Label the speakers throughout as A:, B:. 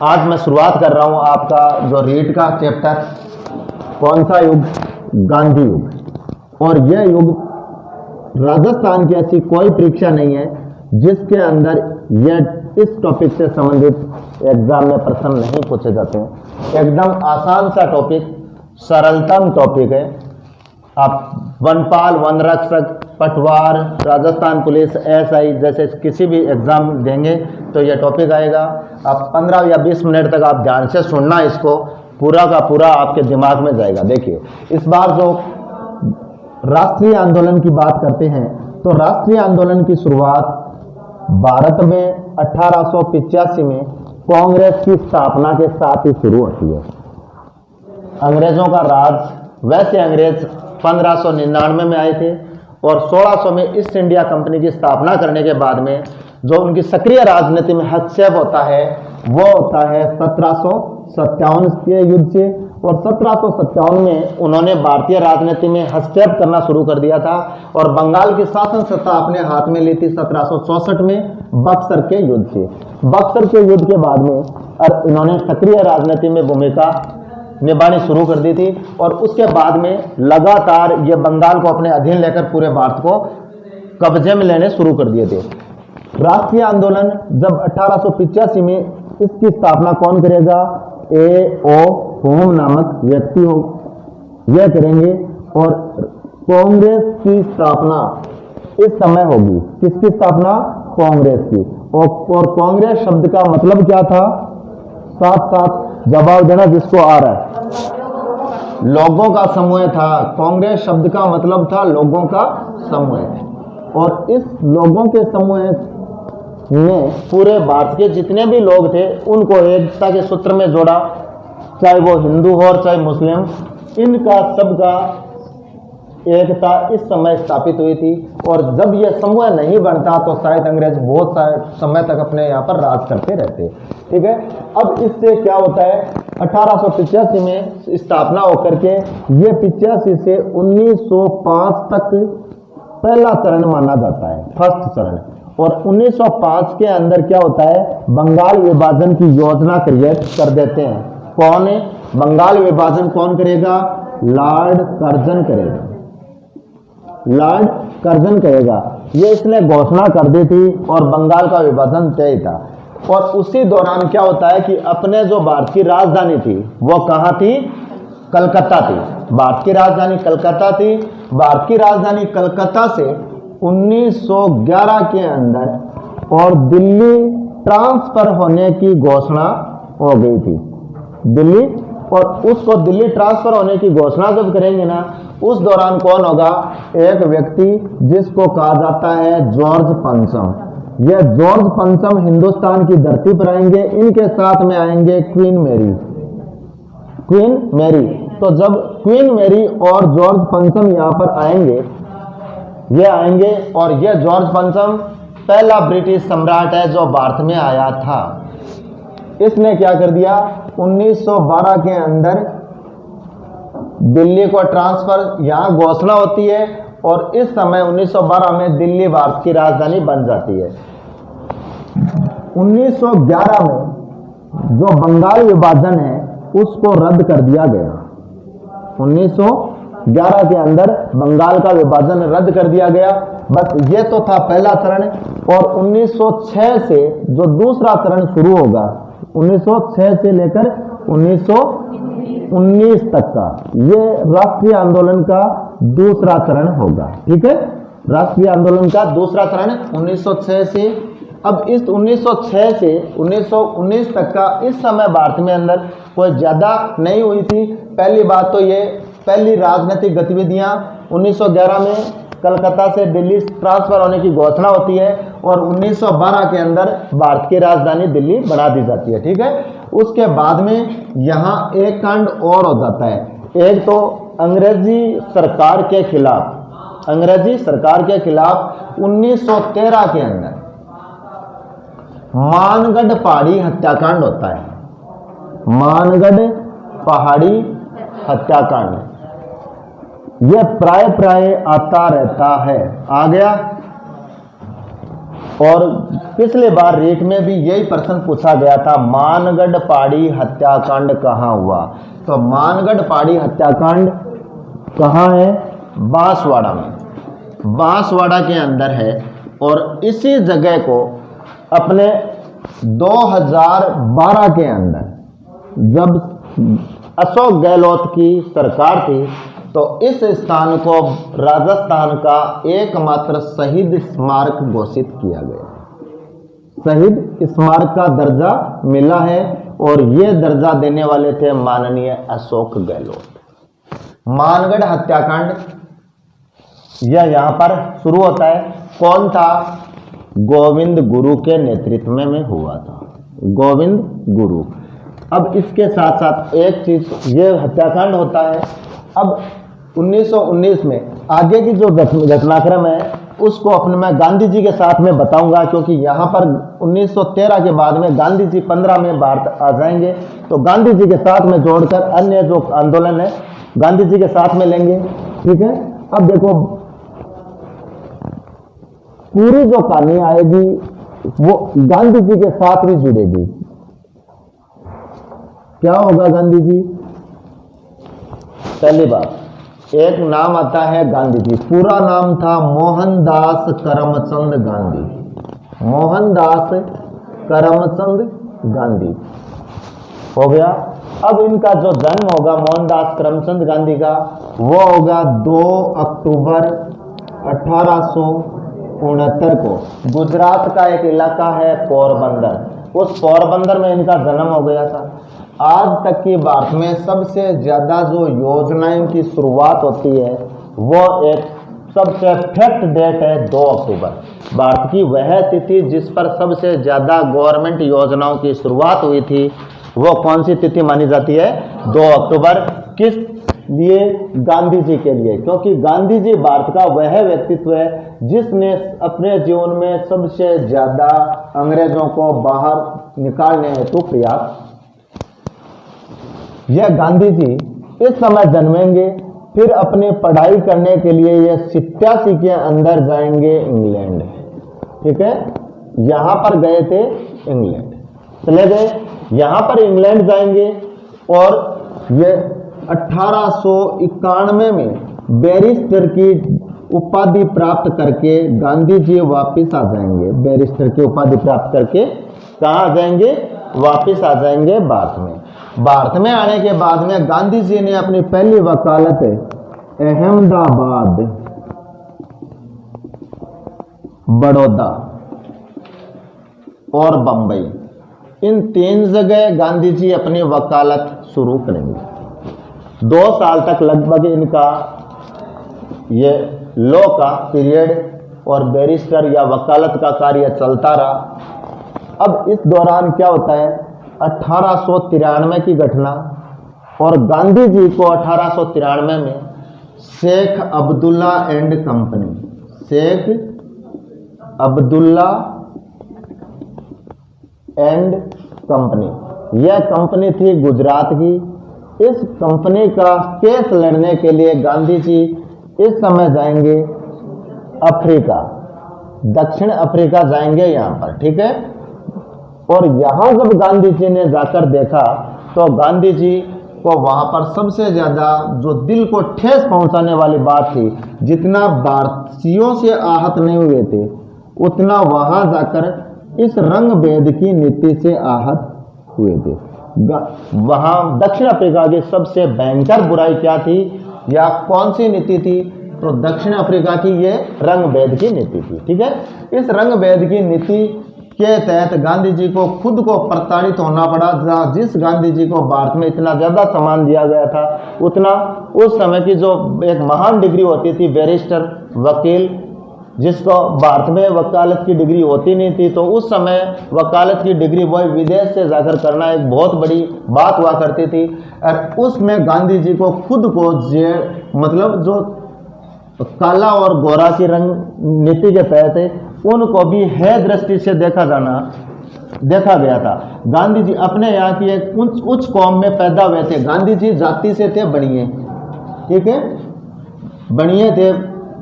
A: आज मैं शुरुआत कर रहा हूं आपका जो रीट का चैप्टर, कौन सा युग? गांधी युग। और यह युग राजस्थान की ऐसी कोई परीक्षा नहीं है जिसके अंदर यह इस टॉपिक से संबंधित एग्जाम में प्रश्न नहीं पूछे जाते हैं। एकदम आसान सा टॉपिक, सरलतम टॉपिक है। आप वनपाल, वनरक्षक, पटवार, राजस्थान पुलिस, एसआई जैसे किसी भी एग्जाम देंगे तो यह टॉपिक आएगा। आप 15 या 20 मिनट तक आप ध्यान से सुनना, इसको पूरा का पूरा आपके दिमाग में जाएगा। देखिए, इस बार जो राष्ट्रीय आंदोलन की बात करते हैं तो राष्ट्रीय आंदोलन की शुरुआत भारत में 1885 में कांग्रेस की स्थापना के साथ ही शुरू होती है। अंग्रेजों का राज, वैसे अंग्रेज 1599 में आए थे और 1600 में ईस्ट इंडिया कंपनी की स्थापना करने के बाद में जो उनकी सक्रिय राजनीति में हस्तक्षेप होता है वो होता है 1757 के युद्ध से। और 1757 में उन्होंने भारतीय राजनीति में हस्तक्षेप करना शुरू कर दिया था और बंगाल की शासन सत्ता अपने हाथ में ली थी 1764 में बक्सर के युद्ध से। बक्सर के युद्ध के बाद में इन्होंने सक्रिय राजनीति में भूमिका निभानी शुरू कर दी थी और उसके बाद में लगातार ये बंगाल को अपने अधीन लेकर पूरे भारत को कब्जे में लेने शुरू कर दिए थे। राष्ट्रीय आंदोलन जब 1885 में इसकी स्थापना कौन करेगा? A.O. होम नामक व्यक्ति हो यह करेंगे और कांग्रेस की स्थापना इस समय होगी। किसकी स्थापना? कांग्रेस की। और कांग्रेस शब्द का मतलब क्या था? साथ साथ जवाब देना जिसको आ रहा है। लोगों का समूह था। कांग्रेस शब्द का मतलब था लोगों का समूह। और इस लोगों के समूह में पूरे भारत के जितने भी लोग थे उनको एकता के सूत्र में जोड़ा, चाहे वो हिंदू हो और चाहे मुस्लिम, इनका सबका एकता इस समय स्थापित हुई थी। और जब यह समूह नहीं बनता तो शायद अंग्रेज बहुत समय तक अपने यहाँ पर राज करते रहते। ठीक है, अब इससे क्या होता है? 1885 में स्थापना होकर के ये 85 से 1905 तक पहला चरण माना जाता है, फर्स्ट चरण। और 1905 के अंदर क्या होता है? बंगाल विभाजन की योजना क्रिएट कर देते हैं। कौन? बंगाल विभाजन कौन करेगा? लॉर्ड कर्जन करेगा। लॉर्ड कर्जन करेगा। ये इसने घोषणा कर दी थी और बंगाल का विभाजन तय था। और उसी दौरान क्या होता है कि अपने जो भारत की राजधानी थी वो कहाँ थी? कलकत्ता थी। भारत की राजधानी कलकत्ता थी। भारत की राजधानी कलकत्ता से 1911 के अंदर और दिल्ली ट्रांसफर होने की घोषणा हो गई थी। दिल्ली, और उसको दिल्ली ट्रांसफर होने की घोषणा जब करेंगे ना, उस दौरान कौन होगा? एक व्यक्ति जिसको कहा जाता है जॉर्ज पंचम। यह जॉर्ज पंचम हिंदुस्तान की धरती पर आएंगे। इनके साथ में आएंगे क्वीन मैरी। क्वीन मैरी, तो जब क्वीन मैरी और जॉर्ज पंचम यहाँ पर आएंगे, ये आएंगे और यह जॉर्ज पंचम पहला ब्रिटिश सम्राट है जो भारत में आया था। इसने क्या कर दिया? 1912 के अंदर दिल्ली को ट्रांसफर, यहाँ घोषणा होती है और इस समय 1912 में दिल्ली भारत की राजधानी बन जाती है। 1911 में जो बंगाल विभाजन है उसको रद्द कर दिया गया। 1911 के अंदर बंगाल का विभाजन रद्द कर दिया गया। बस ये तो था पहला चरण। और 1906 से जो दूसरा चरण शुरू होगा, 1906 से लेकर 1919 तक का, ये राष्ट्रीय आंदोलन का दूसरा चरण होगा। ठीक है, राष्ट्रीय आंदोलन का दूसरा चरण 1906 से। अब इस 1906 से 1919 तक का इस समय भारत में अंदर कोई ज़्यादा नहीं हुई थी। पहली बात तो ये पहली राजनीतिक गतिविधियां 1911 में कलकत्ता से दिल्ली ट्रांसफर होने की घोषणा होती है और 1912 के अंदर भारत की राजधानी दिल्ली बना दी जाती है। ठीक है, उसके बाद में यहाँ एक कांड और हो जाता है। एक तो अंग्रेजी सरकार के खिलाफ, 1913 के अंदर मानगढ़ पहाड़ी हत्याकांड होता है। मानगढ़ पहाड़ी हत्याकांड यह प्राय आता रहता है। आ गया और पिछले बार रीट में भी यही प्रश्न पूछा गया था, मानगढ़ पहाड़ी हत्याकांड कहाँ हुआ। तो मानगढ़ पहाड़ी हत्याकांड कहाँ है? बांसवाड़ा में, बांसवाड़ा के अंदर है। और इसी जगह को अपने 2012 के अंदर जब अशोक गहलोत की सरकार थी तो इस स्थान को राजस्थान का एकमात्र शहीद स्मारक घोषित किया गया। शहीद स्मारक का दर्जा मिला है और ये दर्जा देने वाले थे माननीय अशोक गहलोत। मानगढ़ हत्याकांड यह यहाँ पर शुरू होता है। कौन था? गोविंद गुरु के नेतृत्व में हुआ था, गोविंद गुरु। अब इसके साथ साथ एक चीज, ये हत्याकांड होता है। अब 1919 में आगे की जो घटनाक्रम है उसको अपने मैं गांधी जी के साथ में बताऊंगा, क्योंकि यहाँ पर 1913 के बाद में गांधी जी 15 में भारत आ जाएंगे, तो गांधी जी के साथ में जोड़कर अन्य जो आंदोलन है गांधी जी के साथ में लेंगे। ठीक है, अब देखो पूरी जो कहानी आएगी वो गांधी जी के साथ भी जुड़ेगी। क्या होगा गांधी जी? पहली बात, एक नाम आता है गांधी जी, पूरा नाम था मोहनदास करमचंद गांधी। मोहनदास करमचंद गांधी हो गया। अब इनका जो जन्म होगा मोहनदास करमचंद गांधी का, वो होगा 2 अक्टूबर 1869 को। गुजरात का एक इलाका है पोरबंदर, उस पोरबंदर में इनका जन्म हो गया था। आज तक की भारत में सबसे ज्यादा जो योजनाएं की शुरुआत होती है वो एक सबसे फिक्स्ड डेट है 2 अक्टूबर। भारत की वह तिथि जिस पर सबसे ज्यादा गवर्नमेंट योजनाओं की शुरुआत हुई थी वो कौन सी तिथि मानी जाती है? 2 अक्टूबर। किस लिए? गांधी जी के लिए, क्योंकि गांधी जी भारत का वह व्यक्तित्व है जिसने अपने जीवन में सबसे ज्यादा अंग्रेजों को बाहर निकालने हेतु प्रयास। यह गांधी जी इस समय जन्मेंगे, फिर अपनी पढ़ाई करने के लिए ये 87 के अंदर जाएंगे इंग्लैंड। ठीक है, यहां पर गए थे इंग्लैंड, चले गए, यहां पर इंग्लैंड जाएंगे और ये 1891 में बैरिस्टर की उपाधि प्राप्त करके गांधी जी वापिस आ जाएंगे। बैरिस्टर की उपाधि प्राप्त करके कहाँ आ जाएंगे? वापिस आ जाएंगे भारत में। भारत में आने के बाद में गांधी जी ने अपनी पहली वकालत अहमदाबाद, बड़ौदा और बंबई, इन 3 जगह गांधी जी अपनी वकालत शुरू करेंगे। 2 साल तक लगभग इनका ये लॉ का पीरियड और बैरिस्टर या वकालत का कार्य चलता रहा। अब इस दौरान क्या होता है? 1893 की घटना, और गांधी जी को 1893 में Sheikh Abdullah and company, Sheikh Abdullah and company, यह कंपनी थी गुजरात की। इस कंपनी का केस लड़ने के लिए गांधी जी इस समय जाएंगे अफ्रीका, दक्षिण अफ्रीका जाएंगे यहाँ पर। ठीक है, और यहां जब गांधी जी ने जाकर देखा तो गांधी जी को वहां पर सबसे ज्यादा जो दिल को ठेस पहुंचाने वाली बात थी, जितना भारतीयों से आहत नहीं हुए थे उतना वहां जाकर इस रंग भेद की नीति से आहत हुए थे। वहां दक्षिण अफ्रीका की सबसे भयंकर बुराई क्या थी या कौन सी नीति थी? तो दक्षिण अफ्रीका की ये रंग भेद की नीति थी। ठीक है, इस रंग भेद की नीति के तहत गांधी जी को खुद को प्रताड़ित होना पड़ा। जिस गांधी जी को भारत में इतना ज्यादा सम्मान दिया गया था, उतना उस समय की जो एक महान डिग्री होती थी बैरिस्टर, वकील, जिसको भारत में वकालत की डिग्री होती नहीं थी, तो उस समय वकालत की डिग्री वही विदेश से जाकर करना एक बहुत बड़ी बात हुआ करती थी। और उसमें गांधी जी को खुद को मतलब जो काला और गोरा की रंग नीति के तहत उनको भी है दृष्टि से देखा गया था। गांधी जी अपने यहाँ की एक उच्च कौम में पैदा हुए थे। गांधी जी जाति से थे बनिए, ठीक है, बनिए थे,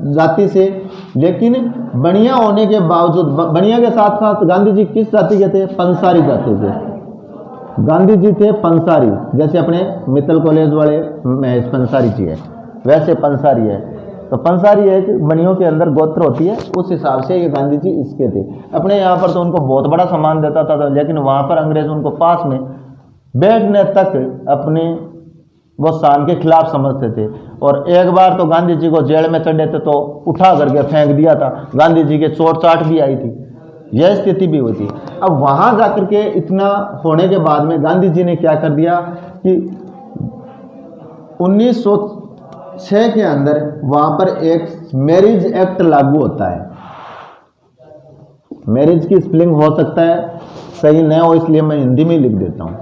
A: जाति से, लेकिन बनिया होने के बावजूद, बनिया के साथ साथ गांधी जी किस जाति के थे? पंसारी जाति के। गांधी जी थे पंसारी, जैसे अपने मित्तल कॉलेज वाले महेश पंसारी जी है, वैसे पंसारी है। तो पंसारी एक बनियों के अंदर गोत्र होती है, उस हिसाब से ये गांधी जी इसके थे। अपने यहाँ पर तो उनको बहुत बड़ा सम्मान देता था, लेकिन वहाँ पर अंग्रेज उनको पास में बैठने तक अपने वो शान के खिलाफ समझते थे। और एक बार तो गांधी जी को जेल में चढ़े थे तो उठा करके फेंक दिया था, गांधी जी के चोट चाट भी आई थी, यह स्थिति भी हुई थी। अब वहां जाकर के इतना होने के बाद में गांधी जी ने क्या कर दिया कि 1906 के अंदर वहां पर एक मैरिज एक्ट लागू होता है। मैरिज की स्पेलिंग हो सकता है सही न हो, इसलिए मैं हिंदी में लिख देता हूं,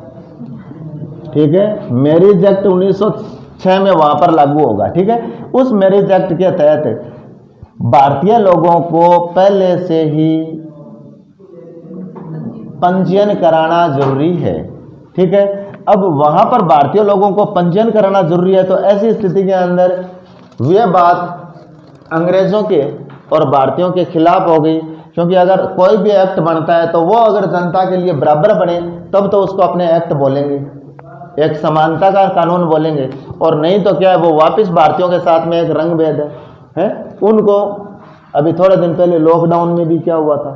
A: ठीक है। मैरिज एक्ट 1906 में वहां पर लागू होगा, ठीक है। उस मैरिज एक्ट के तहत भारतीय लोगों को पहले से ही पंजीयन कराना जरूरी है, ठीक है। अब वहां पर भारतीय लोगों को पंजीयन कराना जरूरी है, तो ऐसी स्थिति के अंदर यह बात अंग्रेजों के और भारतीयों के खिलाफ हो गई, क्योंकि अगर कोई भी एक्ट बनता है तो वो अगर जनता के लिए बराबर बने तब तो उसको अपने एक्ट बोलेंगे, एक समानता का कानून बोलेंगे, और नहीं तो क्या है, वो वापस भारतीयों के साथ में एक रंग भेद है। उनको अभी थोड़े दिन पहले लॉकडाउन में भी क्या हुआ था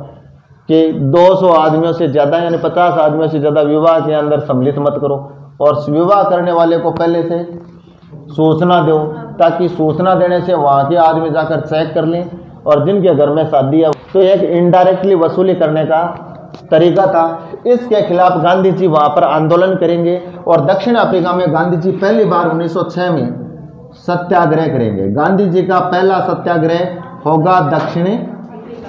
A: कि 200 आदमियों से ज़्यादा यानी 50 आदमियों से ज़्यादा विवाह के अंदर सम्मिलित मत करो, और विवाह करने वाले को पहले से सूचना दो, ताकि सूचना देने से वहाँ के आदमी जाकर चेक कर लें, और जिनके घर में शादी है तो एक इनडायरेक्टली वसूली करने का तरीका था। इसके खिलाफ गांधी जी वहाँ पर आंदोलन करेंगे, और दक्षिण अफ्रीका में गांधी जी पहली बार 1906 में सत्याग्रह करेंगे। गांधी जी का पहला सत्याग्रह होगा दक्षिण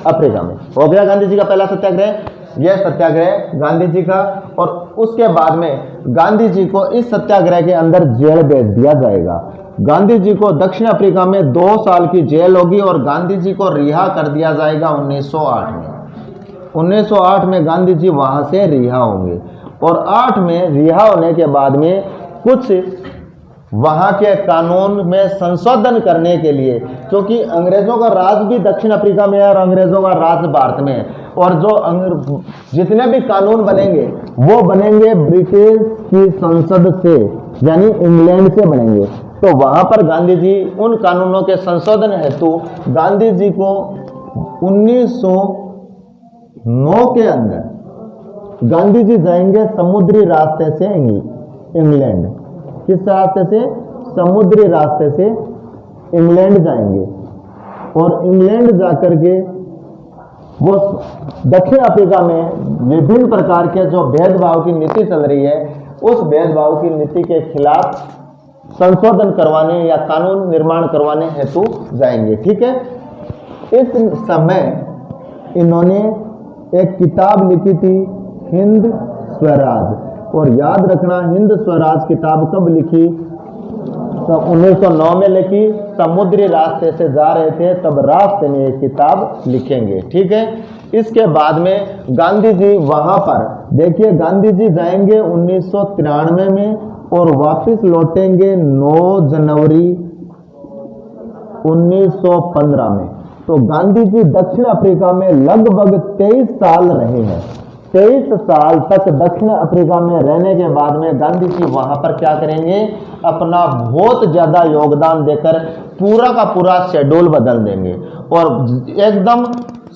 A: अफ्रीका में, हो गया गांधी जी का पहला सत्याग्रह, यह सत्याग्रह गांधी जी का। और उसके बाद में गांधी जी को इस सत्याग्रह के अंदर जेल भेज दिया जाएगा। गांधी जी को दक्षिण अफ्रीका में 2 साल की जेल होगी, और गांधी जी को रिहा कर दिया जाएगा 1908 में। 1908 में गांधी जी वहां से रिहा होंगे, और 8 में रिहा होने के बाद में कुछ वहां के कानून में संशोधन करने के लिए, क्योंकि अंग्रेजों का राज भी दक्षिण अफ्रीका में है और अंग्रेजों का राज भारत में है, और जो जितने भी कानून बनेंगे वो बनेंगे ब्रिटिश की संसद से, यानी इंग्लैंड से बनेंगे। तो वहां पर गांधी जी उन कानूनों के संशोधन हेतु गांधी जी को 1909 के अंदर गांधी जी जाएंगे समुद्री रास्ते से इंग्लैंड। किस रास्ते से? समुद्री रास्ते से इंग्लैंड जाएंगे, और इंग्लैंड जाकर के वो दक्षिण अफ्रीका में विभिन्न प्रकार के जो भेदभाव की नीति चल रही है, उस भेदभाव की नीति के खिलाफ संशोधन करवाने या कानून निर्माण करवाने हेतु जाएंगे, ठीक है। इस समय इन्होंने एक किताब लिखी थी, हिंद स्वराज। और याद रखना, हिंद स्वराज किताब कब लिखी? तो 1909 में लिखी। समुद्री रास्ते से जा रहे थे तब रास्ते में ये किताब लिखेंगे, ठीक है। इसके बाद में गांधी जी वहां पर देखिए, गांधी जी जाएंगे 1993 में और वापस लौटेंगे 9 जनवरी 1915 में। तो गांधी जी दक्षिण अफ्रीका में लगभग 23 साल रहे हैं। 23 साल तक दक्षिण अफ्रीका में रहने के बाद में गांधी जी वहां पर क्या करेंगे? अपना बहुत ज्यादा योगदान देकर पूरा का पूरा शेड्यूल बदल देंगे, और एकदम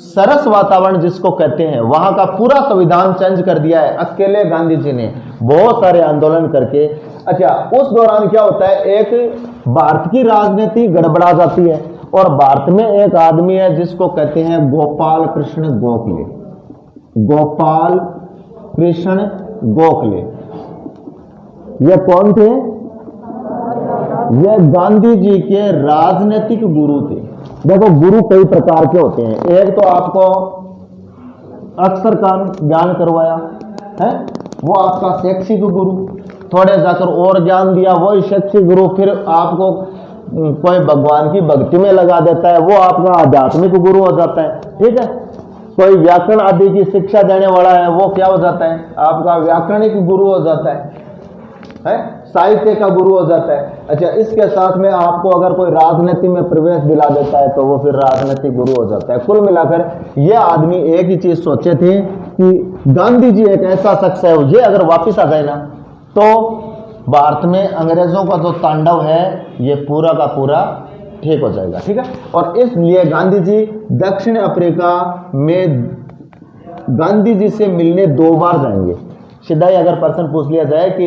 A: सरस वातावरण जिसको कहते हैं, वहां का पूरा संविधान चेंज कर दिया है अकेले गांधी जी ने, बहुत सारे आंदोलन करके। अच्छा, उस दौरान क्या होता है, एक भारत की राजनीति गड़बड़ा जाती है, और भारत में एक आदमी है जिसको कहते हैं गोपाल कृष्ण गोखले। गोपाल कृष्ण गोखले, ये कौन थे? ये गांधी जी के राजनीतिक गुरु थे। देखो, गुरु कई प्रकार के होते हैं। एक तो आपको अक्षर का ज्ञान करवाया है, वो आपका शैक्षिक गुरु। थोड़े जाकर और ज्ञान दिया, वो शैक्षिक गुरु। फिर आपको कोई भगवान की भक्ति में लगा देता है, वो आपका आध्यात्मिक गुरु हो जाता है, ठीक है। कोई व्याकरण आदि की शिक्षा देने वाला है, वो क्या हो जाता है? आपका व्याकरणिक गुरु हो जाता है। साहित्य का गुरु हो जाता है। अच्छा, इसके साथ में आपको अगर कोई राजनीति में प्रवेश दिला देता है तो वो फिर राजनीतिक गुरु हो जाता है। कुल मिलाकर ये आदमी एक ही चीज सोचे थे कि गांधी जी एक ऐसा शख्स है, ये अगर वापिस आ गए ना तो भारत में अंग्रेजों का जो तांडव है ये पूरा का पूरा ठीक हो जाएगा। ठीक है, और इसलिए गांधी जी दक्षिण अफ्रीका में गांधी जी से मिलने 2 बार जाएंगे। सीधा ही अगर प्रश्न पूछ लिया जाए कि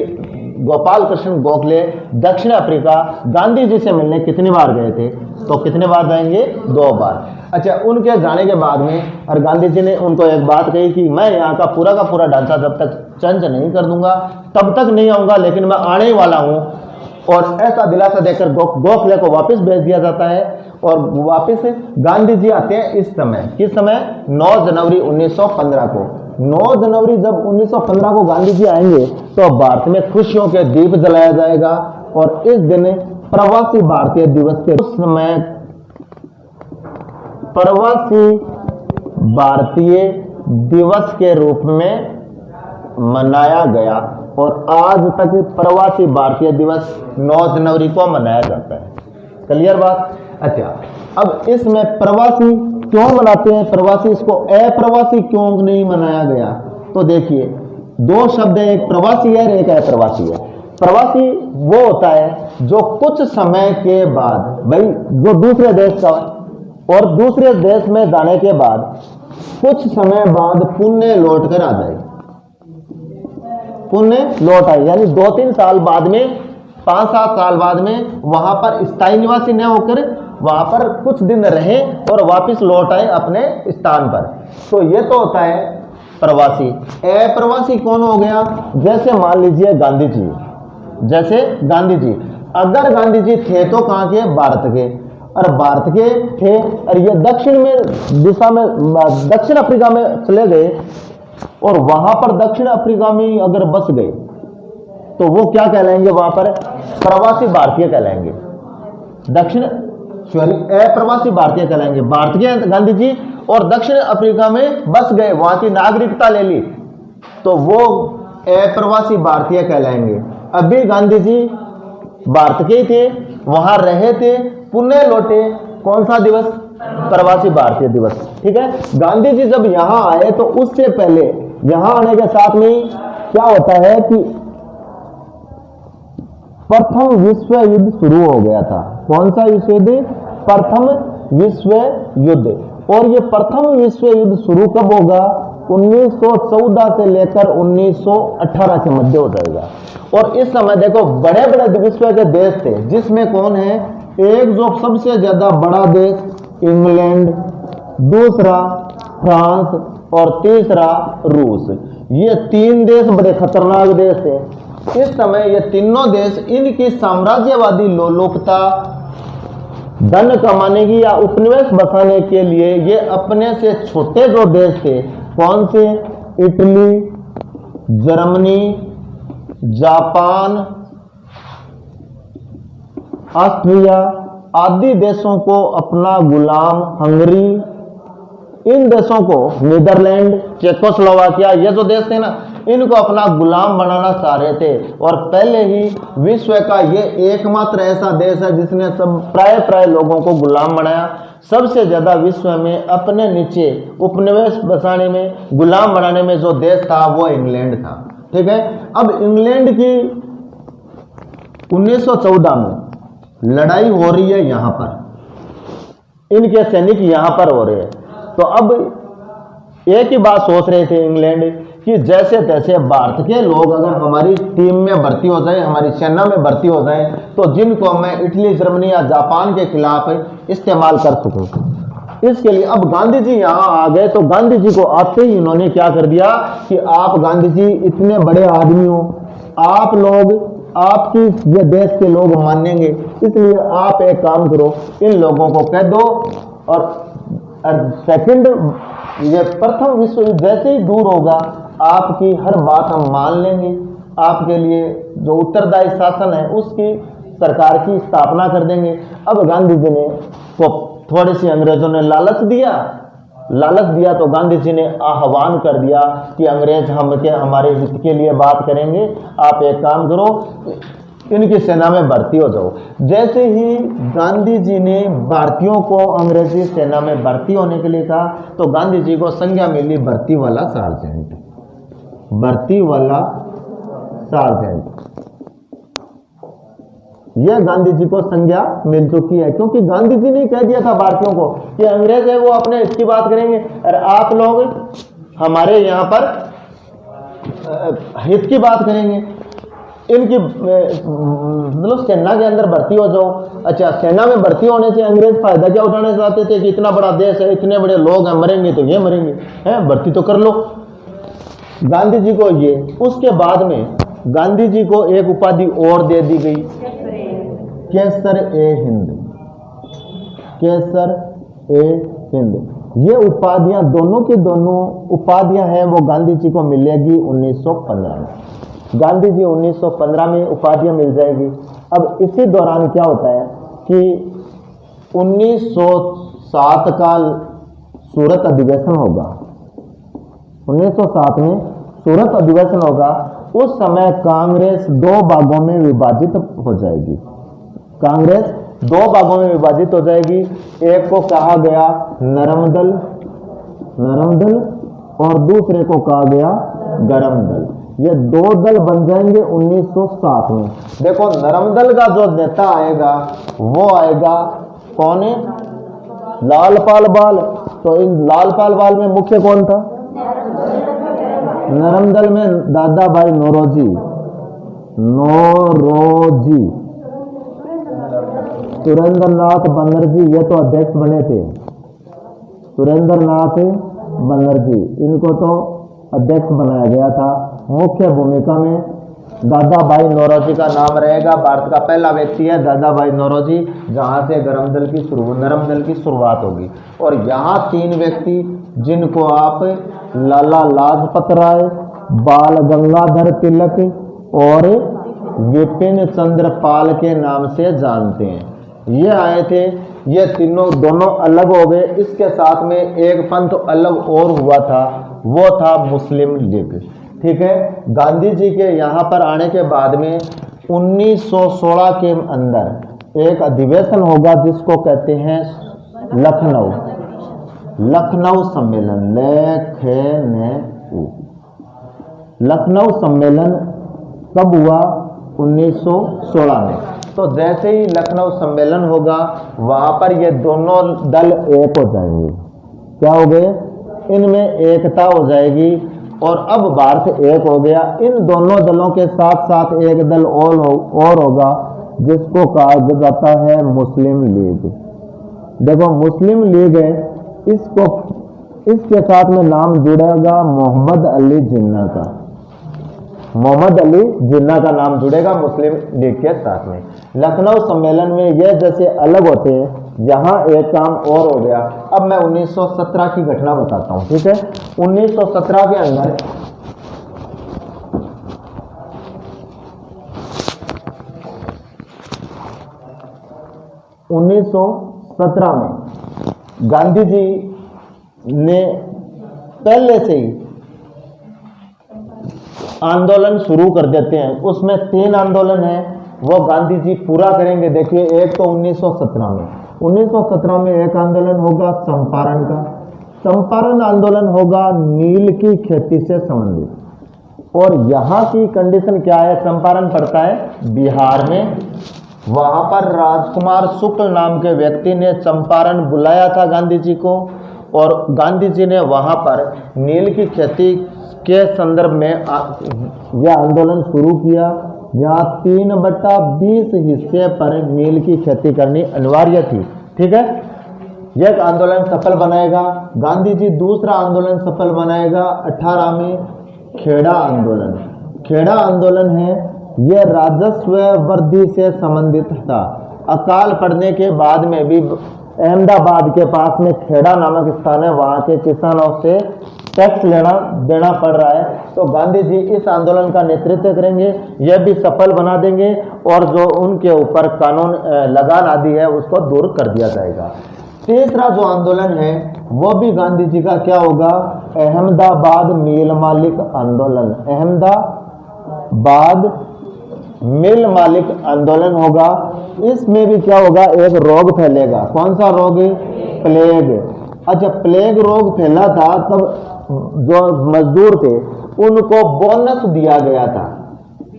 A: गोपाल कृष्ण गोखले दक्षिण अफ्रीका गांधी जी से मिलने कितनी बार गए थे, तो कितने बार जाएंगे? 2 बार। अच्छा, उनके जाने के बाद में और गांधी जी ने उनको एक बात कही कि मैं यहाँ का पूरा ढांचा जब तक चेंज नहीं कर दूंगा तब तक नहीं आऊंगा, लेकिन मैं आने ही वाला हूँ। और ऐसा दिलासा देकर गोखले को वापस भेज दिया जाता है और वापस गांधी जी आते हैं इस समय। किस समय? 9 जनवरी 1915 को। 9 जनवरी जब 1915 को गांधी जी आएंगे तो भारत में खुशियों के दीप जलाया जाएगा और इस दिन प्रवासी भारतीय दिवस के उस समय प्रवासी भारतीय दिवस के रूप में मनाया गया और आज तक प्रवासी भारतीय दिवस 9 जनवरी को मनाया जाता है। क्लियर बात? अच्छा, अब इसमें प्रवासी क्यों मनाते हैं? प्रवासी, इसको अप्रवासी क्यों नहीं मनाया गया? तो देखिए 2 शब्द है, एक प्रवासी है और एक अप्रवासी है। प्रवासी वो होता है जो कुछ समय के बाद, भाई जो दूसरे देश का और दूसरे देश में जाने के बाद कुछ समय बाद पुण्य लौट कर आ जाए, पुण्य लौट आए, यानी 2-3 साल बाद में, 5-7 साल बाद में वहां पर स्थायी निवासी न होकर वहां पर कुछ दिन रहे और वापस लौट आए अपने स्थान पर। तो ये तो होता है प्रवासी। अप्रवासी कौन हो गया? जैसे मान लीजिए गांधी जी, जैसे गांधी जी, अगर गांधी जी थे तो कहां के? भारत के, और भारत के थे और ये दक्षिण में दिशा में दक्षिण अफ्रीका में चले गए और वहां पर दक्षिण अफ्रीका में अगर बस गए तो वो क्या कहलाएंगे? वहां पर प्रवासी भारतीय कहलाएंगे। अप्रवासी भारतीय कहलाएंगे। भारत के गांधी जी और दक्षिण अफ्रीका में बस गए, वहां की नागरिकता ले ली तो वो अप्रवासी भारतीय कहलाएंगे। अभी गांधी जी भारत के ही थे, वहां रहे थे, पुण्य लौटे, कौन सा दिवस? प्रवासी भारतीय दिवस। ठीक है, गांधी जी जब यहां आए तो उससे पहले यहां आने के साथ में क्या होता है कि प्रथम विश्व युद्ध शुरू हो गया था। कौन सा विश्व युद्ध? प्रथम विश्व युद्ध। और ये प्रथम विश्व युद्ध शुरू कब होगा? 1914 से लेकर 1918 के मध्य हो जाएगा। और इस समय देखो बड़े बड़े विश्व के देश थे, जिसमें कौन है? एक जो सबसे ज्यादा बड़ा देश इंग्लैंड, दूसरा फ्रांस और तीसरा रूस। ये 3 देश बड़े खतरनाक देश थे। इस समय ये तीनों देश इनकी साम्राज्यवादी लोलुपता, धन कमाने की या उपनिवेश बसाने के लिए ये अपने से छोटे जो देश थे, कौन से? इटली, जर्मनी, जापान, ऑस्ट्रिया आदि देशों को अपना गुलाम, हंगरी, इन देशों को, नीदरलैंड, चेकोस्लोवाकिया, ये जो देश थे ना, इनको अपना गुलाम बनाना चाह रहे थे। और पहले ही विश्व का ये एकमात्र ऐसा देश है जिसने सब प्राय लोगों को गुलाम बनाया। सबसे ज्यादा विश्व में अपने नीचे उपनिवेश बसाने में, गुलाम बनाने में जो देश था वो इंग्लैंड था। ठीक है, अब इंग्लैंड की 1914 में लड़ाई हो रही है, यहां पर इनके सैनिक यहां पर हो रहे हैं। तो अब एक ही बात सोच रहे थे इंग्लैंड कि जैसे तैसे भारत के लोग अगर हमारी टीम में भर्ती हो जाए, हमारी सेना में भर्ती हो जाए, तो जिनको मैं इटली, जर्मनी या जापान के खिलाफ इस्तेमाल कर सकूं। इसके लिए अब गांधी जी यहां आ गए। तो गांधी जी को आते ही इन्होंने क्या कर दिया कि आप गांधी जी इतने बड़े आदमी हो, आप लोग, आपकी ये देश के लोग मानेंगे, इसलिए आप एक काम करो, इन लोगों को कह दो। और सेकंड, ये प्रथम विश्व युद्ध जैसे ही दूर होगा आपकी हर बात हम मान लेंगे, आपके लिए जो उत्तरदायी शासन है उसकी सरकार की स्थापना कर देंगे। अब गांधी जी ने को थोड़ी सी अंग्रेजों ने लालच दिया तो गांधी जी ने आह्वान कर दिया कि अंग्रेज हमारे हित के लिए बात करेंगे, आप एक काम करो, इनकी सेना में भर्ती हो जाओ। जैसे ही गांधी जी ने भारतीयों को अंग्रेजी सेना में भर्ती होने के लिए कहा तो गांधी जी को संज्ञा मिली भर्ती वाला सार्जेंट, भर्ती वाला सार्जेंट। यह गांधी जी को संज्ञा मिल चुकी है, क्योंकि गांधी जी ने कह दिया था भारतीयों को कि अंग्रेज है वो अपने हित की बात करेंगे और आप लोग हमारे यहाँ पर हित की बात करेंगे। इनकी मतलब सेना के अंदर भर्ती हो जाओ। अच्छा, सेना में भर्ती होने से अंग्रेज फायदा क्या उठाना चाहते थे कि इतना बड़ा देश है, इतने बड़े लोग हैं, मरेंगे तो ये मरेंगे, हैं, भर्ती तो कर लो। गांधी जी को ये, उसके बाद में गांधी जी को एक उपाधि और दे दी गई, केसर ए हिंद, केसर ए हिंद। ये उपाधियां दोनों की दोनों उपाधियां हैं वो गांधी जी को मिलेगी 1915 में। गांधी जी 1915 में उपाधियां मिल जाएगी। अब इसी दौरान क्या होता है कि 1907 का सूरत अधिवेशन होगा, 1907 में सूरत अधिवेशन होगा। उस समय कांग्रेस दो भागों में विभाजित हो जाएगी, कांग्रेस दो भागों में विभाजित हो जाएगी। एक को कहा गया नरम दल, नरम दल, और दूसरे को कहा गया गरम दल। ये दो दल बन जाएंगे 1907 में। देखो, नरम दल का जो नेता आएगा वो आएगा कौन है? लालपाल बाल। तो इन लालपाल बाल में मुख्य कौन था? नरम दल में दादा भाई नौरोजी, नौरोजी, सुरेंद्र नाथ बनर्जी, ये तो अध्यक्ष बने थे, सुरेंद्र नाथ बनर्जी, इनको तो अध्यक्ष बनाया गया था। मुख्य भूमिका में दादा भाई नौरोजी का नाम रहेगा। भारत का पहला व्यक्ति है दादा भाई नौरोजी, जहां से नरम दल की शुरुआत होगी। और यहाँ तीन व्यक्ति जिनको आप लाला लाजपत राय, बाल गंगाधर तिलक और विपिन चंद्र पाल के नाम से जानते हैं, ये आए थे। ये तीनों दोनों अलग हो गए। इसके साथ में एक पंथ अलग और हुआ था, वो था मुस्लिम लीग। ठीक है, गांधी जी के यहाँ पर आने के बाद में 1916 के अंदर एक अधिवेशन होगा जिसको कहते हैं लखनऊ सम्मेलन। लखनऊ सम्मेलन कब हुआ? 1916 में। तो जैसे ही लखनऊ सम्मेलन होगा वहां पर ये दोनों दल एक हो जाएंगे। क्या हो गए? इनमें एकता हो जाएगी और अब भारत एक हो गया। इन दोनों दलों के साथ साथ एक दल और होगा जिसको कहा जाता है मुस्लिम लीग। देखो, मुस्लिम लीग है, इसके साथ में नाम जुड़ेगा मोहम्मद अली जिन्ना का, मोहम्मद अली जिन्ना का नाम जुड़ेगा मुस्लिम लीग के साथ में। लखनऊ सम्मेलन में यह जैसे अलग होते हैं, यहाँ एक काम और हो गया। अब मैं 1917 की घटना बताता हूँ। ठीक है, 1917 के अंदर में गांधी जी ने पहले से ही आंदोलन शुरू कर देते हैं। उसमें 3 आंदोलन है, वो गांधी जी पूरा करेंगे। देखिए, एक तो 1917 में एक आंदोलन होगा चंपारण का। चंपारण आंदोलन होगा नील की खेती से संबंधित। और यहाँ की कंडीशन क्या है? चंपारण पड़ता है बिहार में। वहाँ पर राजकुमार शुक्ल नाम के व्यक्ति ने चंपारण बुलाया था गांधी जी को, और गांधी जी ने वहाँ पर नील की खेती के संदर्भ में यह आंदोलन शुरू किया। यहाँ 3/20 हिस्से पर नील की खेती करनी अनिवार्य थी। ठीक है, यह आंदोलन सफल बनाएगा। गांधी जी दूसरा आंदोलन सफल बनाएगा 18 में, खेड़ा आंदोलन। खेड़ा आंदोलन है, यह राजस्व वृद्धि से संबंधित था। अकाल पड़ने के बाद में भी अहमदाबाद के पास में खेड़ा नामक स्थान है, वहाँ के किसानों से टैक्स देना पड़ रहा है। तो गांधी जी इस आंदोलन का नेतृत्व करेंगे, यह भी सफल बना देंगे, और जो उनके ऊपर कानून लगान आदि है उसको दूर कर दिया जाएगा। तीसरा जो आंदोलन है वो भी गांधी जी का क्या होगा? अहमदाबाद मिल मालिक आंदोलन। अहमदाबाद मिल मालिक आंदोलन होगा। इसमें भी क्या होगा, एक रोग फैलेगा। कौन सा रोग? प्लेग। अच्छा, प्लेग रोग फैला था तब जो मजदूर थे उनको बोनस दिया गया था।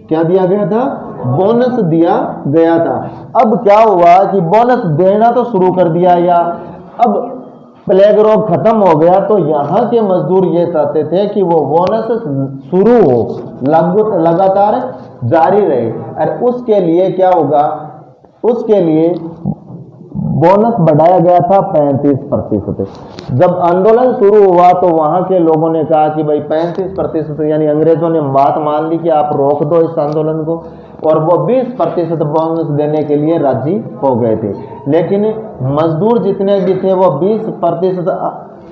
A: क्या दिया गया था? बोनस दिया गया था। अब क्या हुआ कि बोनस देना तो शुरू कर दिया, या अब प्लेग रोग खत्म हो गया तो यहाँ के मजदूर ये चाहते थे कि वो बोनस शुरू हो, लगातार जारी रहे। और उसके लिए क्या होगा, उसके लिए बोनस बढ़ाया गया था 35%। जब आंदोलन शुरू हुआ तो वहां के लोगों ने कहा कि भाई 35%, यानी अंग्रेजों ने बात मान ली कि आप रोक दो इस आंदोलन को, और वो 20% बोनस देने के लिए राजी हो गए थे। लेकिन मजदूर जितने भी थे वो 20%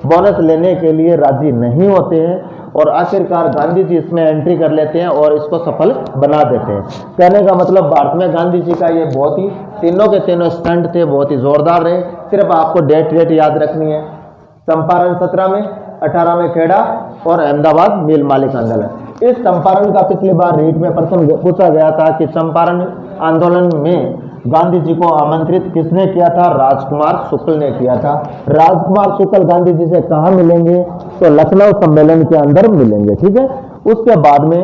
A: बोनस लेने के लिए राजी नहीं होते हैं, और आखिरकार गांधी जी इसमें एंट्री कर लेते हैं और इसको सफल बना देते हैं। कहने का मतलब भारत में गांधी जी का ये बहुत ही तीनों के तीनों स्टंट थे, बहुत ही जोरदार रहे। सिर्फ आपको डेट याद रखनी है, चंपारण 17 में, 18 में खेड़ा और अहमदाबाद मिल मालिक आंदोलन। इस चंपारण का पिछली बार रीट में प्रश्न पूछा गया था कि चंपारण आंदोलन में गांधी जी को आमंत्रित किसने किया था? राजकुमार शुक्ल ने किया था। राजकुमार शुक्ल गांधी जी से कहाँ मिलेंगे? तो लखनऊ सम्मेलन के अंदर मिलेंगे। ठीक है। उसके बाद में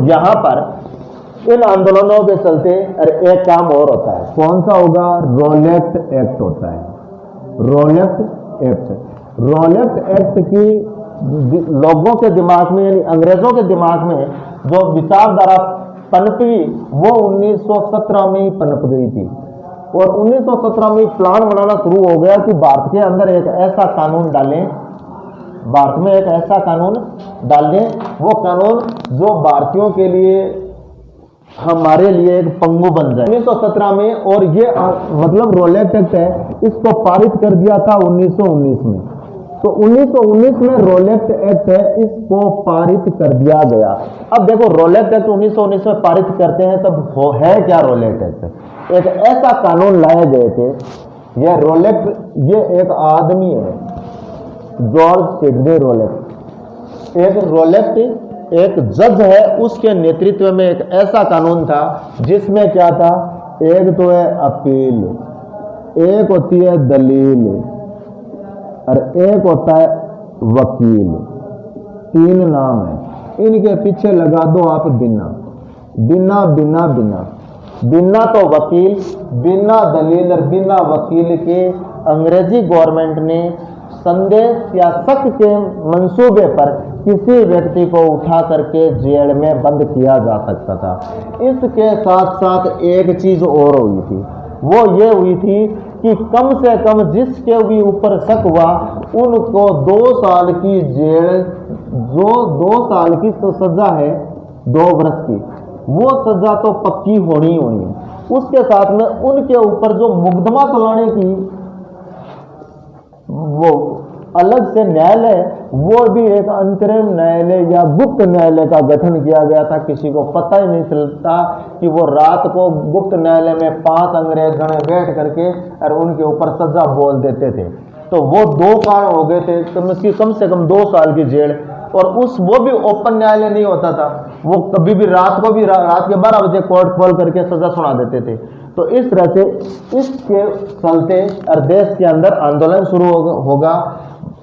A: यहाँ पर इन आंदोलनों के चलते एक काम और होता है। कौन सा होगा? रोलेट एक्ट होता है। Roulette act. रोलेट एक्ट की लोगों के दिमाग में, यानी अंग्रेजों के दिमाग में जो विचारधारा पनपी वो 1917 में ही पनप गई थी, और 1917 में प्लान बनाना शुरू हो गया कि भारत के अंदर एक ऐसा कानून डालें, भारत में एक ऐसा कानून डालें, वो कानून जो भारतीयों के लिए, हमारे लिए एक पंगु बन जाए 1917 में। और ये मतलब रोलेट एक्ट है, इसको पारित कर दिया था 1919 में। तो 1919 में रोलेट एक्ट है, इसको पारित कर दिया गया। अब देखो, रोलेट एक्ट 1919 में पारित करते हैं, तब वो है क्या रोलेट एक्ट? एक ऐसा कानून लाए गए थे। ये रोलेट, ये एक आदमी है, जॉर्ज सिडनी रोलेट। एक रोलेट एक जज है, उसके नेतृत्व में एक ऐसा कानून था जिसमें क्या था? एक तो है अपील, एक होती है दलील, और एक होता है वकील। 3 नाम है। इनके पीछे लगा दो आप बिना, बिना बिना बिना। बिना तो वकील, बिना दलील और बिना वकील के अंग्रेजी गवर्नमेंट ने संदेश या शक के मंसूबे पर किसी व्यक्ति को उठा करके जेल में बंद किया जा सकता था। इसके साथ साथ एक चीज और हुई थी, वो ये हुई थी कि कम से कम जिसके भी ऊपर शक हुआ उनको 2 साल की जेल, जो 2 साल की तो सजा है 2 वर्ष की, वो सजा तो पक्की होनी है। उसके साथ में उनके ऊपर जो मुकदमा चलाने की वो अलग से न्यायालय, वो भी एक अंतरिम न्यायालय या गुप्त न्यायालय का गठन किया गया था। किसी को पता ही नहीं चलता कि वो रात को गुप्त न्यायालय में 5 अंग्रेज जने बैठ करके और उनके ऊपर सजा बोल देते थे। तो वो 2 कारण हो गए थे, कम से कम 2 साल की जेल। और वो भी ओपन न्यायालय नहीं होता था, वो कभी भी रात के 12 बजे कोर्ट खोल करके सजा सुना देते थे। तो इस तरह से इसके चलते और देश के अंदर आंदोलन शुरू होगा।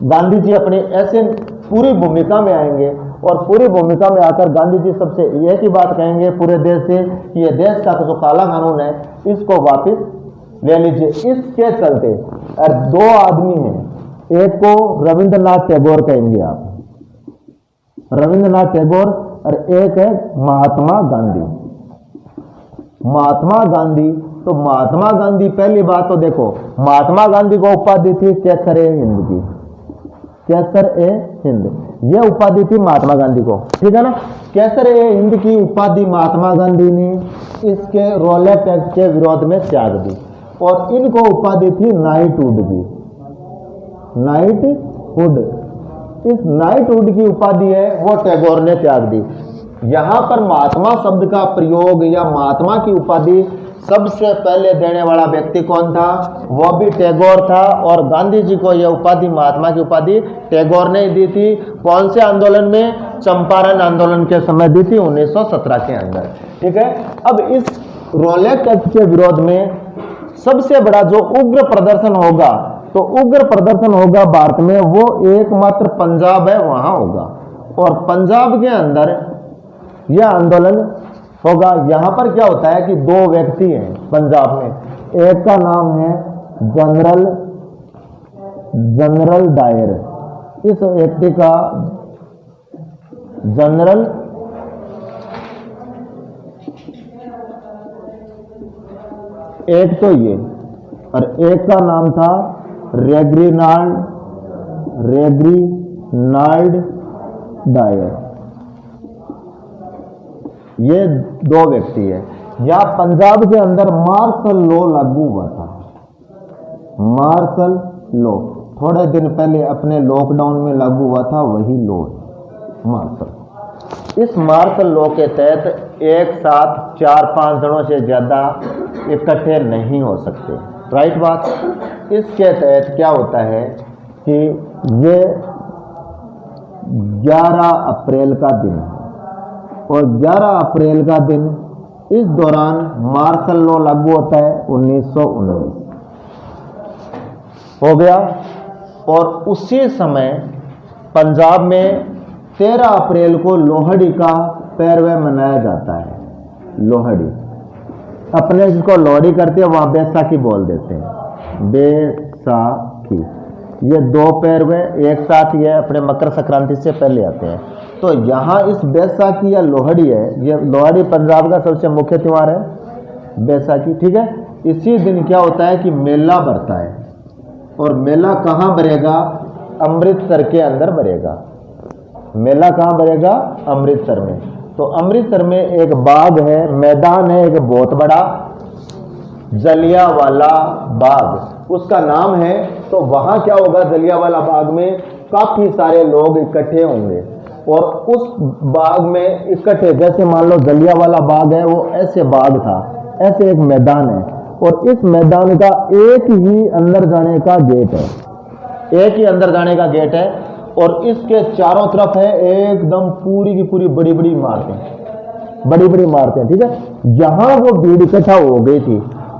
A: गांधी जी अपनी ऐसे पूरी भूमिका में आएंगे, और पूरी भूमिका में आकर गांधी जी सबसे एक ही बात कहेंगे पूरे देश से कि ये देश का जो काला कानून है इसको वापस ले लीजिए। इसके चलते और 2 आदमी हैं, एक को रविंद्रनाथ टैगोर कहेंगे आप, रविंद्रनाथ टैगोर, और एक है महात्मा गांधी। महात्मा गांधी, तो महात्मा गांधी, पहली बात तो देखो, महात्मा गांधी को उपाधि थी केसर-ए-हिंद की, केसर-ए-हिंद, यह उपाधि थी महात्मा गांधी को, ठीक है ना। केसर-ए-हिंद की उपाधि महात्मा गांधी ने इसके रोलेट एक्ट के विरोध में त्याग दी, और इनको उपाधि थी नाइटहुड की, नाइटहुड। इस नाइटहुड की उपाधि है वो टैगोर ने त्याग दी। यहां पर महात्मा शब्द का प्रयोग या महात्मा की उपाधि सबसे पहले देने वाला व्यक्ति कौन था? वो भी टैगोर था, और गांधी जी को यह उपाधि, महात्मा की उपाधि, टैगोर ने दी थी। कौन से आंदोलन में? चंपारण आंदोलन के समय दी थी 1917 के अंदर। ठीक है, अब इस रोलेट एक्ट के विरोध में सबसे बड़ा जो उग्र प्रदर्शन होगा, तो उग्र प्रदर्शन होगा भारत में, वो एकमात्र पंजाब है वहां होगा। और पंजाब के अंदर यह आंदोलन होगा। यहां पर क्या होता है कि दो व्यक्ति हैं पंजाब में, एक का नाम है जनरल डायर, इस व्यक्ति का जनरल एक तो ये, और एक का नाम था रेग्रिनाल्ड डायर। ये दो व्यक्ति है। या पंजाब के अंदर मार्शल लॉ लागू हुआ था, मार्शल लॉ थोड़े दिन पहले अपने लॉकडाउन में लागू हुआ था, वही लॉ मार्शल। इस मार्शल लॉ के तहत एक साथ 4-5 जनों से ज्यादा इकट्ठे नहीं हो सकते, राइट बात। इसके तहत क्या होता है कि ये 11 अप्रैल का दिन है, और 11 अप्रैल का दिन, इस दौरान मार्शल लॉ लागू होता है 1919 हो गया। और उसी समय पंजाब में 13 अप्रैल को लोहड़ी का पर्व मनाया जाता है। लोहड़ी अपने जिसको लोहड़ी करते हैं वहां बैसाखी बोल देते हैं, बैसाखी। ये दो पर्व एक साथ ये अपने मकर संक्रांति से पहले आते हैं। तो यहाँ इस बैसाखी या लोहड़ी है, ये लोहड़ी पंजाब का सबसे मुख्य त्यौहार है, बैसाखी। ठीक है, इसी दिन क्या होता है कि मेला भरता है, और मेला कहाँ भरेगा? अमृतसर के अंदर भरेगा। मेला कहाँ भरेगा? अमृतसर में। तो अमृतसर में एक बाग है, मैदान है एक बहुत बड़ा, जलियांवाला बाग उसका नाम है। तो वहां क्या होगा? जलियांवाला बाग में काफी सारे लोग इकट्ठे होंगे, और उस बाग में इकट्ठे, जैसे मान लो जलियांवाला बाग है, वो ऐसे बाग था, ऐसे एक मैदान है, और इस मैदान का एक ही अंदर जाने का गेट है, एक ही अंदर जाने का गेट है, और इसके चारों तरफ है एकदम पूरी की पूरी बड़ी बड़ी इमारतें, बड़ी बड़ी इमारतें। ठीक है, यहां वो भीड़ इकट्ठा हो गई थी,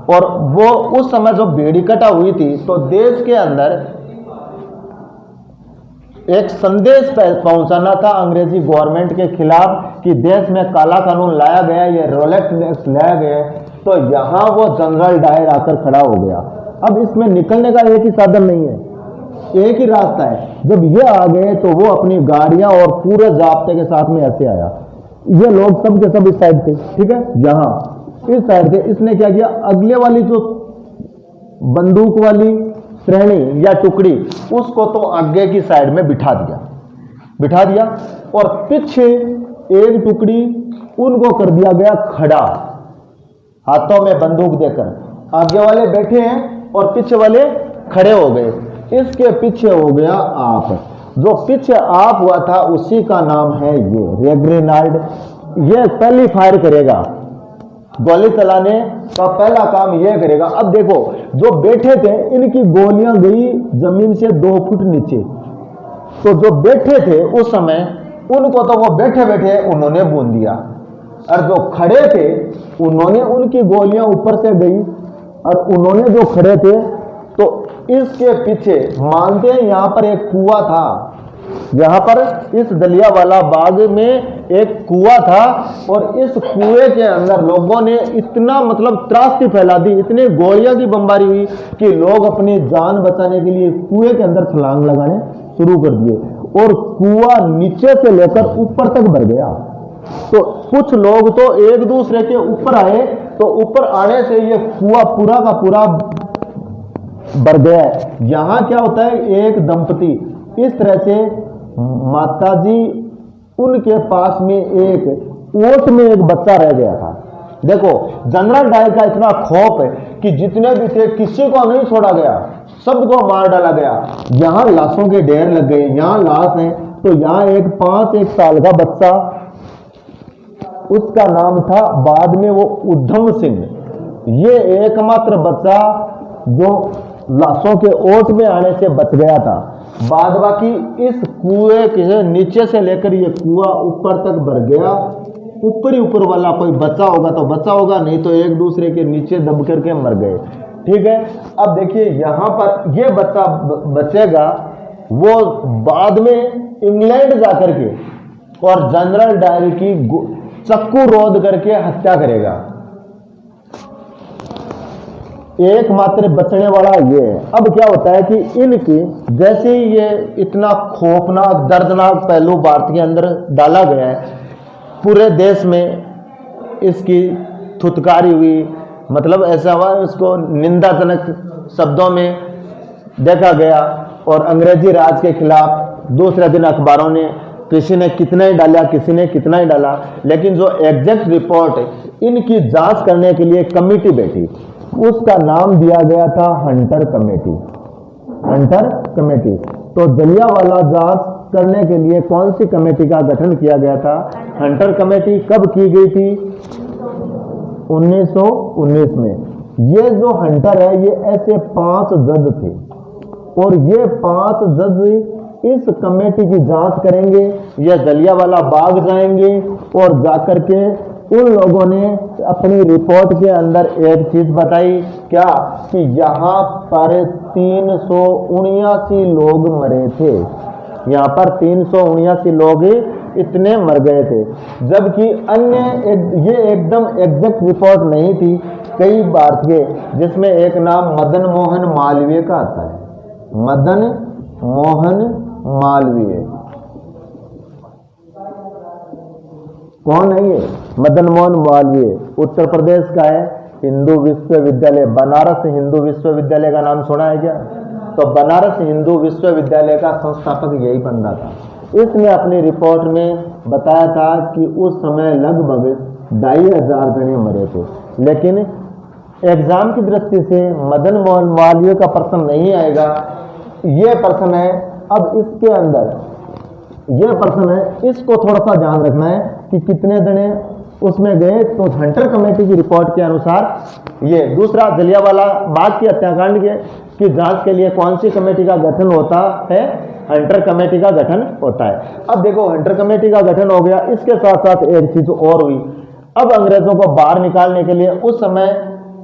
A: और वो उस समय जो भीड़ इकट्ठा हुई थी, तो देश के अंदर एक संदेश पहुंचाना था अंग्रेजी गवर्नमेंट के खिलाफ कि देश में काला कानून लाया गया, ये रोलेट एक्ट लाया गया। तो यहां वो जनरल डायर आकर खड़ा हो गया। अब इसमें निकलने का एक ही साधन नहीं है, एक ही रास्ता है। जब ये आ गए तो वो अपनी गाड़ियां और पूरे जाब्ते के साथ में ऐसे आया। ये लोग सब के सब इस साइड थे, ठीक है, यहां इस साइड थे। इसने क्या किया? अगले वाली जो बंदूक वाली श्रेणी या टुकड़ी, उसको तो आगे की साइड में बिठा दिया, और पीछे एक टुकड़ी उनको कर दिया गया खड़ा, हाथों में बंदूक देकर। आगे वाले बैठे हैं और पीछे वाले खड़े हो गए। इसके पीछे हो गया आप, जो पीछे आप हुआ था उसी का नाम है ये रेग्रिनाल्ड। ये पहली फायर करेगा, गोली चलाने का पहला काम यह करेगा। अब देखो, जो बैठे थे इनकी गोलियां गई जमीन से 2 फुट नीचे। तो जो बैठे थे उस समय, उनको तो वो बैठे बैठे उन्होंने बूंद दिया, और जो खड़े थे उन्होंने, उनकी गोलियां ऊपर से गई, और उन्होंने जो खड़े थे, तो इसके पीछे मानते हैं यहां पर एक कुआं था, यहां पर इस जलियांवाला बाग में एक कुआं था, और इस कुएं के अंदर लोगों ने इतना मतलब त्रासदी फैला दी, इतनी गोलियां की बमबारी हुई कि लोग अपनी जान बचाने के लिए कुएं के अंदर छलांग लगाने शुरू कर दिए, और कुआं नीचे से लेकर ऊपर तक भर गया। तो कुछ लोग तो एक दूसरे के ऊपर आए, तो ऊपर आने से ये कुआं पूरा का पूरा भर गया है। यहां क्या होता है, एक दंपति इस तरह से, माताजी उनके पास में एक ओट में एक बच्चा रह गया था। देखो, जनरल डायर का इतना खौफ है कि जितने भी थे किसी को नहीं छोड़ा गया, सबको मार डाला गया। यहां लाशों के ढेर लग गए, यहां लाश है। तो यहां एक 5 साल का बच्चा, उसका नाम था बाद में वो उधम सिंह, ये एकमात्र बच्चा जो लाशों के ओट में आने से बच गया था। बाद बाकी इस कुएं के नीचे से लेकर ये कुआं ऊपर तक भर गया। ऊपर वाला कोई बचा होगा तो बचा होगा, नहीं तो एक दूसरे के नीचे दब करके मर गए। ठीक है, अब देखिए यहाँ पर ये बच्चा बचेगा, वो बाद में इंग्लैंड जाकर के और जनरल डायर की चक्कू रोध करके हत्या करेगा। एकमात्र बचने वाला ये है। अब क्या होता है कि इनकी जैसे ही ये इतना खौफनाक दर्दनाक पहलू भारत के अंदर डाला गया है, पूरे देश में इसकी थुतकारी हुई, मतलब ऐसा हुआ उसको निंदाजनक शब्दों में देखा गया। और अंग्रेजी राज के खिलाफ दूसरे दिन अखबारों ने किसी ने कितना ही डाला, किसी ने कितना ही डाला, लेकिन जो एग्जैक्ट रिपोर्ट इनकी जांच करने के लिए कमेटी बैठी, उसका नाम दिया गया था हंटर कमेटी। Hunter committee. तो जलियांवाला जांच करने के लिए कौन सी कमेटी का गठन किया गया था? Hunter committee. कब की गई थी? 1919 में। ये जो हंटर है ये ऐसे 5 जज थे और ये 5 जज इस कमेटी की जांच करेंगे। ये जलियांवाला बाग जाएंगे और जाकर के उन लोगों ने अपनी रिपोर्ट के अंदर एक चीज बताई, क्या? कि यहाँ पर 379 लोग मरे थे। यहाँ पर 379 लोग इतने मर गए थे, जबकि अन्य ये एकदम एग्जैक्ट रिपोर्ट नहीं थी। कई भारत के, जिसमें एक नाम मदन मोहन मालवीय का आता है। मदन मोहन मालवीय कौन है ये? मदन मोहन मालवीय उत्तर प्रदेश का है। हिंदू विश्वविद्यालय, बनारस हिंदू विश्वविद्यालय का नाम सुना है क्या? तो बनारस हिंदू विश्वविद्यालय का संस्थापक यही बंदा था। इसने अपनी रिपोर्ट में बताया था कि उस समय लगभग 2500 जने मरे थे। लेकिन एग्जाम की दृष्टि से मदन मोहन मालवीय का प्रश्न नहीं आएगा, ये प्रश्न है। अब इसके अंदर ये प्रश्न है, इसको थोड़ा सा ध्यान रखना है कि कितने जने उसमें गए। तो हंटर कमेटी की रिपोर्ट के अनुसार ये दूसरा जलियांवाला बाग की हत्याकांड की जांच के लिए कौन सी कमेटी का गठन होता है? हंटर कमेटी का गठन होता है। अब देखो हंटर कमेटी का गठन हो गया, इसके साथ साथ एक चीज और हुई। अब अंग्रेजों को बाहर निकालने के लिए उस समय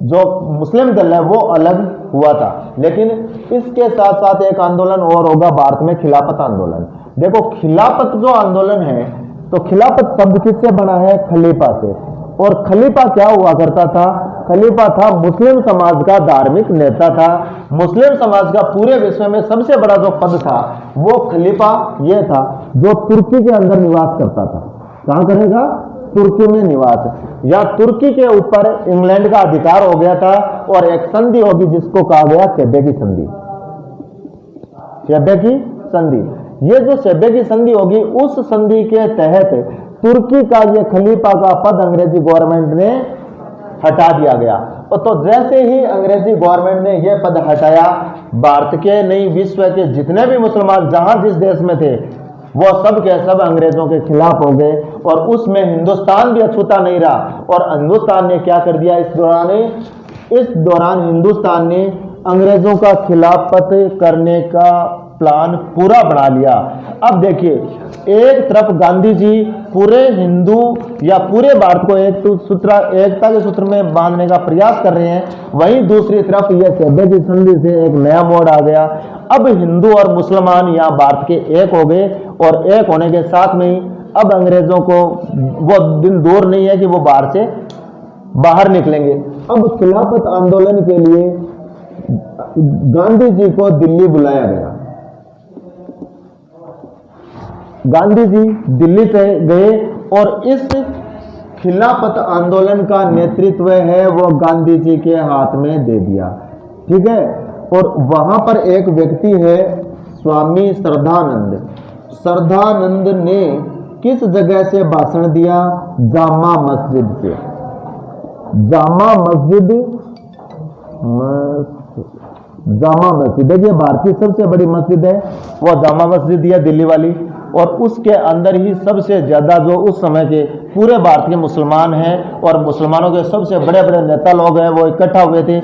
A: जो मुस्लिम दल है वो अलग हुआ था, लेकिन इसके साथ साथ एक आंदोलन और होगा भारत में, खिलाफत आंदोलन। देखो खिलाफत जो आंदोलन है, तो खिलाफत शब्द किससे बना है? खलीफा से। और खलीफा क्या हुआ करता था? खलीफा था मुस्लिम समाज का धार्मिक नेता था। मुस्लिम समाज का पूरे विश्व में सबसे बड़ा जो पद था वो खलीफा ये था, जो तुर्की के अंदर निवास करता था। कहां करेगा? तुर्की में निवास। या तुर्की के ऊपर इंग्लैंड का अधिकार हो गया था और एक संधि होगी जिसको कहा गया सेबे की संधि। सेबे की संधि। ये जो सेबे की संधि होगी, उस संधि के तहत तुर्की का ये खलीफा का पद अंग्रेजी गवर्नमेंट ने हटा दिया गया। और तो जैसे ही अंग्रेजी गवर्नमेंट ने यह पद हटाया, भारत के नहीं विश्व के जितने भी मुसलमान जहां जिस देश में थे वो सब के सब अंग्रेजों के खिलाफ हो गए। और उसमें हिंदुस्तान भी अछूता नहीं रहा। और हिंदुस्तान ने क्या कर दिया? इस दौरान हिंदुस्तान ने अंग्रेजों का खिलाफत करने का प्लान पूरा बना लिया। अब देखिए, एक तरफ गांधी जी पूरे हिंदू या पूरे भारत को एकता के सूत्र में बांधने का प्रयास कर रहे हैं, वहीं दूसरी तरफ यह सेबे की संधि से एक नया मोड़ आ गया। अब हिंदू और मुसलमान यहाँ भारत के एक हो गए और एक होने के साथ में ही अब अंग्रेजों को वो दिन दूर नहीं है कि वो बाहर से बाहर निकलेंगे। अब खिलाफत आंदोलन के लिए गांधी जी को दिल्ली बुलाया गया। गांधी जी दिल्ली से गए और इस खिलाफत आंदोलन का नेतृत्व है वो गांधी जी के हाथ में दे दिया। ठीक है। और वहां पर एक व्यक्ति है स्वामी श्रद्धानंद। श्रद्धानंद ने किस जगह से भाषण दिया? जामा मस्जिद से। जामा मस्जिद देखिए भारत की सबसे बड़ी मस्जिद है वो जामा मस्जिद है दिल्ली वाली। और उसके अंदर ही सबसे ज्यादा जो उस समय के पूरे भारत के मुसलमान हैं और मुसलमानों के सबसे बड़े बड़े नेता लोग हैं वो इकट्ठा हुए थे।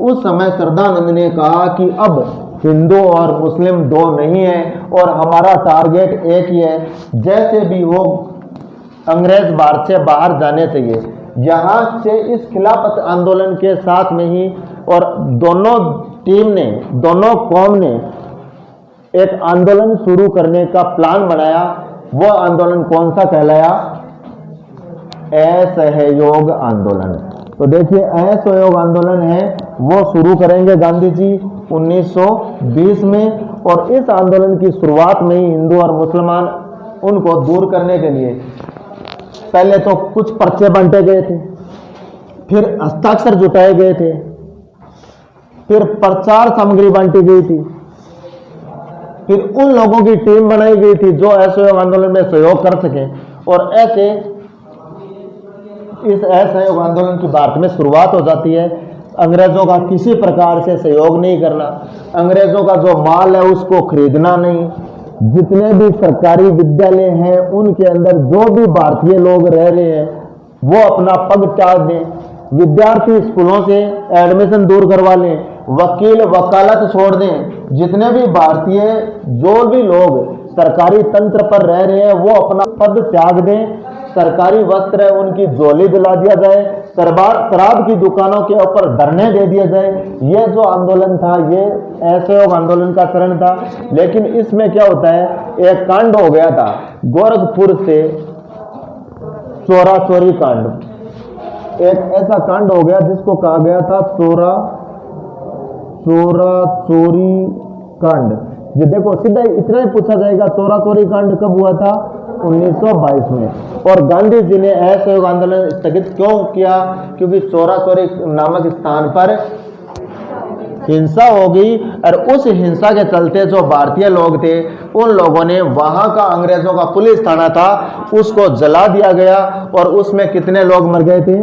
A: उस समय श्रद्धानंद ने कहा कि अब हिंदू और मुस्लिम दो नहीं है और हमारा टारगेट एक ही है, जैसे भी हो अंग्रेज भारत से बाहर जाने चाहिए। यहाँ से इस खिलाफत आंदोलन के साथ में ही और दोनों टीम ने, दोनों कौम ने एक आंदोलन शुरू करने का प्लान बनाया। वो आंदोलन कौन सा कहलाया? असहयोग आंदोलन। तो देखिए असहयोग आंदोलन है वो शुरू करेंगे गांधी जी 1920 में, और इस आंदोलन की शुरुआत में ही हिंदू और मुसलमान उनको दूर करने के लिए पहले तो कुछ पर्चे बांटे गए थे, फिर हस्ताक्षर जुटाए गए थे, फिर प्रचार सामग्री बांटी गई थी, फिर उन लोगों की टीम बनाई गई थी जो असहयोग आंदोलन में सहयोग कर सके। और ऐसे इस असहयोग आंदोलन की भारत में शुरुआत हो जाती है। अंग्रेजों का किसी प्रकार से सहयोग नहीं करना, अंग्रेजों का जो माल है उसको खरीदना नहीं, जितने भी सरकारी विद्यालय हैं उनके अंदर जो भी भारतीय लोग रह रहे हैं वो अपना पग त्याग दें, विद्यार्थी स्कूलों से एडमिशन दूर करवा लें, वकील वकालत छोड़ दें, जितने भी भारतीय जो भी लोग सरकारी तंत्र पर रह रहे हैं वो अपना पद त्याग दें, सरकारी वस्त्र है उनकी झोली दिला दिया जाए, शराब की दुकानों के ऊपर धरने दे दिया जाए। ये जो आंदोलन था ये असहयोग आंदोलन का चरण था। लेकिन इसमें क्या होता है, एक कांड हो गया था गोरखपुर से चोरा चोरी कांड। एक ऐसा कांड हो गया जिसको कहा गया था चोरा चोरी कांड। ये देखो सीधा इतना ही पूछा जाएगा, चोरा चोरी कांड कब हुआ था? 1922 में। और गांधी जी ने असहयोग आंदोलन स्थगित क्यों किया? क्योंकि चोरा चोरी नामक स्थान पर हिंसा हो गई और उस हिंसा के चलते जो भारतीय लोग थे उन लोगों ने वहां का अंग्रेजों का पुलिस थाना था उसको जला दिया गया और उसमें कितने लोग मर गए थे?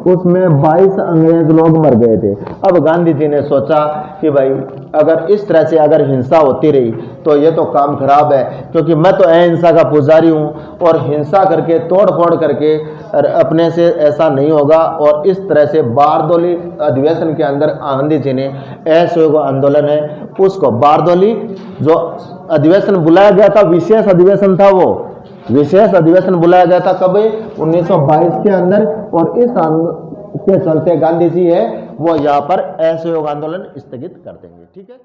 A: उसमें 22 अंग्रेज लोग मर गए थे। अब गांधी जी ने सोचा कि भाई अगर इस तरह से अगर हिंसा होती रही तो ये तो काम खराब है, क्योंकि मैं तो अहिंसा का पुजारी हूँ और हिंसा करके तोड़ फोड़ करके अपने से ऐसा नहीं होगा। और इस तरह से बारदोली अधिवेशन के अंदर गांधी जी ने असहयोग आंदोलन है उसको बारदोली जो अधिवेशन बुलाया गया था, विशेष अधिवेशन था, वो विशेष अधिवेशन बुलाया गया था कब? 1922 के अंदर। और इस के चलते गांधी जी है वो यहाँ पर असहयोग आंदोलन स्थगित कर देंगे। ठीक है।